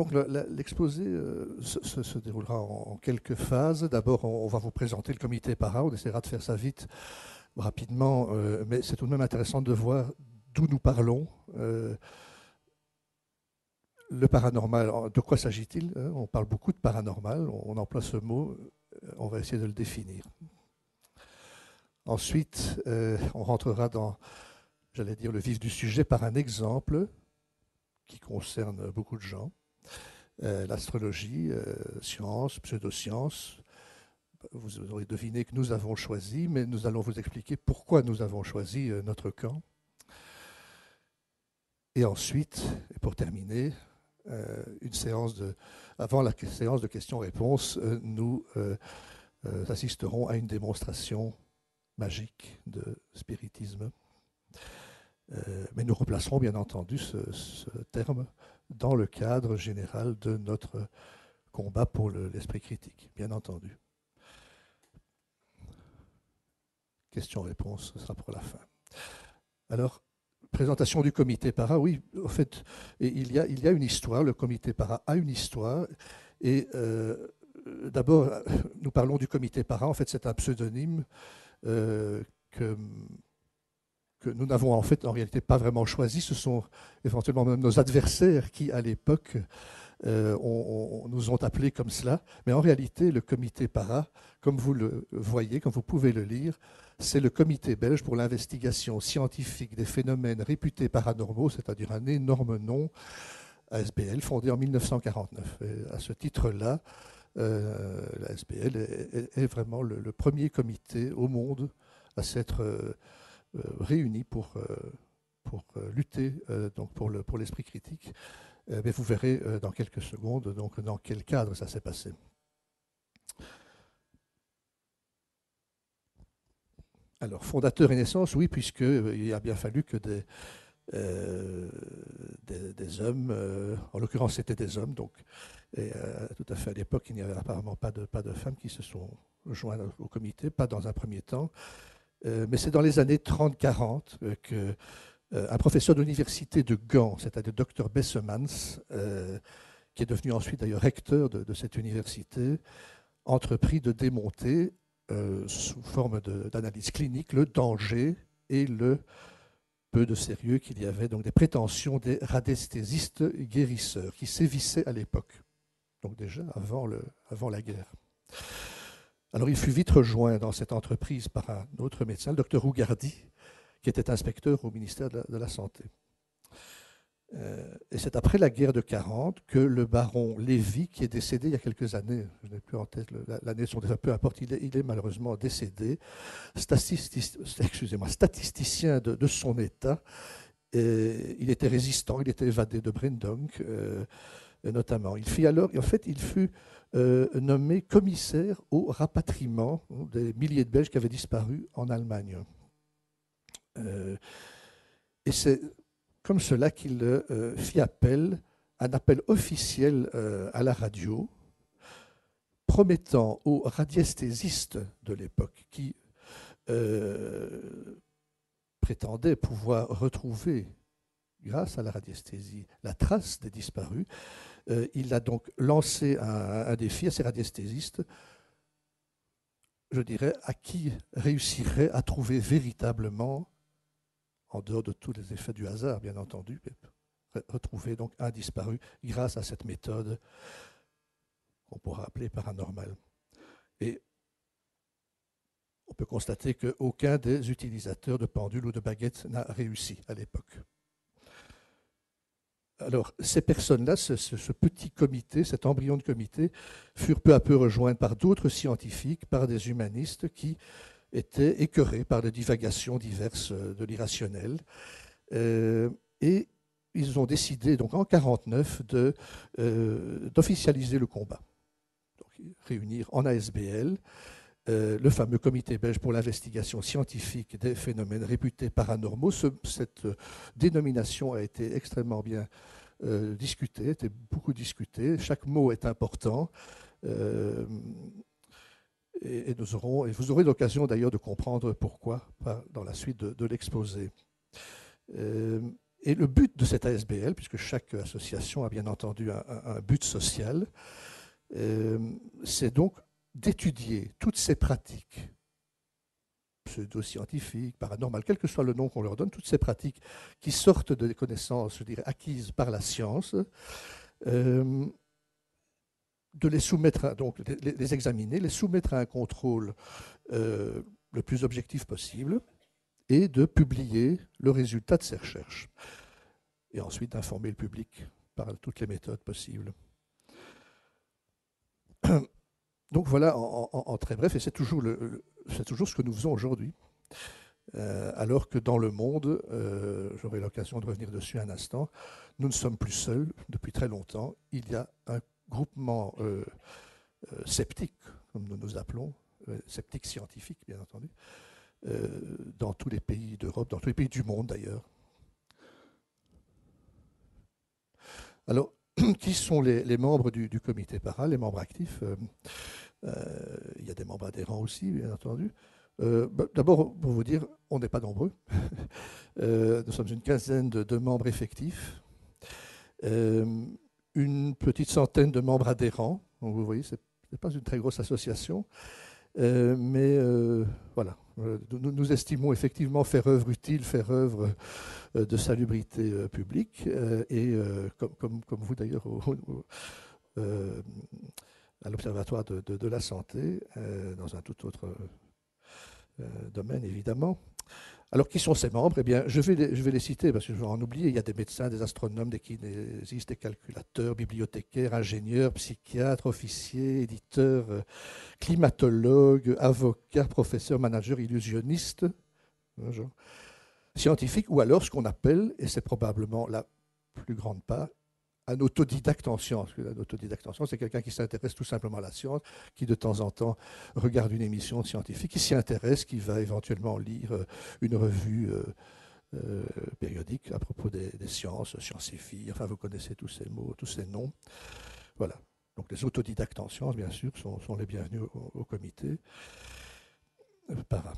Donc l'exposé se déroulera en quelques phases. D'abord, on va vous présenter le comité para. On essaiera de faire ça vite, rapidement, mais c'est tout de même intéressant de voir d'où nous parlons. Le paranormal, de quoi s'agit-il? On parle beaucoup de paranormal, on emploie ce mot, on va essayer de le définir. Ensuite, on rentrera dans, j'allais dire, le vif du sujet par un exemple qui concerne beaucoup de gens. L'astrologie, science, pseudoscience. Vous aurez deviné que nous avons choisi, mais nous allons vous expliquer pourquoi nous avons choisi notre camp. Et ensuite, et pour terminer, avant la séance de questions-réponses, nous assisterons à une démonstration magique de spiritisme. Mais nous replacerons bien entendu ce terme dans le cadre général de notre combat pour l'esprit critique, bien entendu. Questions-réponses, ce sera pour la fin. Alors, présentation du comité para, oui, en fait, il y a une histoire, le comité para a une histoire, et d'abord, nous parlons du comité para, en fait, c'est un pseudonyme que nous n'avons en réalité pas vraiment choisi, ce sont éventuellement même nos adversaires qui, à l'époque, nous ont appelés comme cela, mais en réalité, le comité para, comme vous le voyez, comme vous pouvez le lire, c'est le comité belge pour l'investigation scientifique des phénomènes réputés paranormaux, c'est-à-dire un énorme nom, ASBL, fondé en 1949. Et à ce titre-là, la SBL est vraiment le premier comité au monde à s'être réuni pour lutter donc pour l'esprit critique. Mais vous verrez dans quelques secondes donc, dans quel cadre ça s'est passé. Alors, fondateur et naissance, oui, puisqu'il a bien fallu que des hommes, en l'occurrence c'était des hommes, donc, et, tout à fait à l'époque, il n'y avait apparemment pas de femmes qui se sont jointes au comité, pas dans un premier temps, mais c'est dans les années 30-40 qu'un professeur d'université de Gand, c'est-à-dire Dr Bessemans, qui est devenu ensuite d'ailleurs recteur de cette université, entrepris de démonter sous forme d'analyse clinique le danger et le peu de sérieux qu'il y avait, donc des prétentions des radiesthésistes guérisseurs qui sévissaient à l'époque, donc déjà avant la guerre. Alors il fut vite rejoint dans cette entreprise par un autre médecin, le docteur Rougardi, qui était inspecteur au ministère de la Santé. Et c'est après la guerre de 40 que le baron Lévy, qui est décédé il y a quelques années, je n'ai plus en tête l'année de son décès, peu importe, il est malheureusement décédé, statisticien de son État. Et il était résistant, il était évadé de Brendonk, notamment. Il fut nommé commissaire au rapatriement des milliers de Belges qui avaient disparu en Allemagne. Et c'est comme cela qu'il fit un appel officiel à la radio, promettant aux radiesthésistes de l'époque qui prétendaient pouvoir retrouver, grâce à la radiesthésie, la trace des disparus. Il a donc lancé un défi à ces radiesthésistes, je dirais, à qui réussirait à trouver véritablement, en dehors de tous les effets du hasard, bien entendu, retrouver donc un disparu grâce à cette méthode qu'on pourra appeler paranormale. Et on peut constater qu'aucun des utilisateurs de pendules ou de baguettes n'a réussi à l'époque. Alors, ces personnes-là, ce petit comité, cet embryon de comité, furent peu à peu rejoints par d'autres scientifiques, par des humanistes qui étaient écœurés par des divagations diverses de l'irrationnel. Et ils ont décidé, donc en 1949, d'officialiser le combat. Donc, réunir en ASBL le fameux comité belge pour l'investigation scientifique des phénomènes réputés paranormaux. Cette dénomination a été extrêmement bien discutée, a été beaucoup discutée. Chaque mot est important. Et vous aurez l'occasion d'ailleurs de comprendre pourquoi dans la suite de l'exposé. Et le but de cette ASBL, puisque chaque association a bien entendu un but social, c'est donc d'étudier toutes ces pratiques pseudo-scientifiques, paranormales, quel que soit le nom qu'on leur donne, toutes ces pratiques qui sortent des connaissances, je dirais, acquises par la science, de les soumettre, donc les examiner, les soumettre à un contrôle le plus objectif possible et de publier le résultat de ces recherches. Et ensuite d'informer le public par toutes les méthodes possibles. Donc voilà, en très bref, et c'est toujours ce que nous faisons aujourd'hui. Alors que dans le monde, j'aurai l'occasion de revenir dessus un instant, nous ne sommes plus seuls depuis très longtemps. Il y a un groupement sceptique, comme nous nous appelons, sceptique scientifique bien entendu, dans tous les pays d'Europe, dans tous les pays du monde d'ailleurs. Alors, qui sont les membres du comité para, les membres actifs? Il y a des membres adhérents aussi, bien entendu. D'abord, pour vous dire, on n'est pas nombreux. Nous sommes une quinzaine de membres effectifs, une petite centaine de membres adhérents. Donc, vous voyez, ce n'est pas une très grosse association. Mais voilà, nous estimons effectivement faire œuvre utile, faire œuvre de salubrité publique, et comme vous d'ailleurs à l'Observatoire de la santé, dans un tout autre domaine évidemment. Alors, qui sont ces membres? Eh bien, je vais les citer parce que je vais en oublier. Il y a des médecins, des astronomes, des kinésistes, des calculateurs, bibliothécaires, ingénieurs, psychiatres, officiers, éditeurs, climatologues, avocats, professeurs, managers, illusionnistes, scientifiques, ou alors ce qu'on appelle, et c'est probablement la plus grande part, un autodidacte en sciences. Un autodidacte en sciences, c'est quelqu'un qui s'intéresse tout simplement à la science, qui de temps en temps regarde une émission scientifique, qui s'y intéresse, qui va éventuellement lire une revue périodique à propos des sciences, scientifiques, enfin vous connaissez tous ces mots, tous ces noms. Voilà. Donc les autodidactes en sciences, bien sûr, sont les bienvenus au comité para.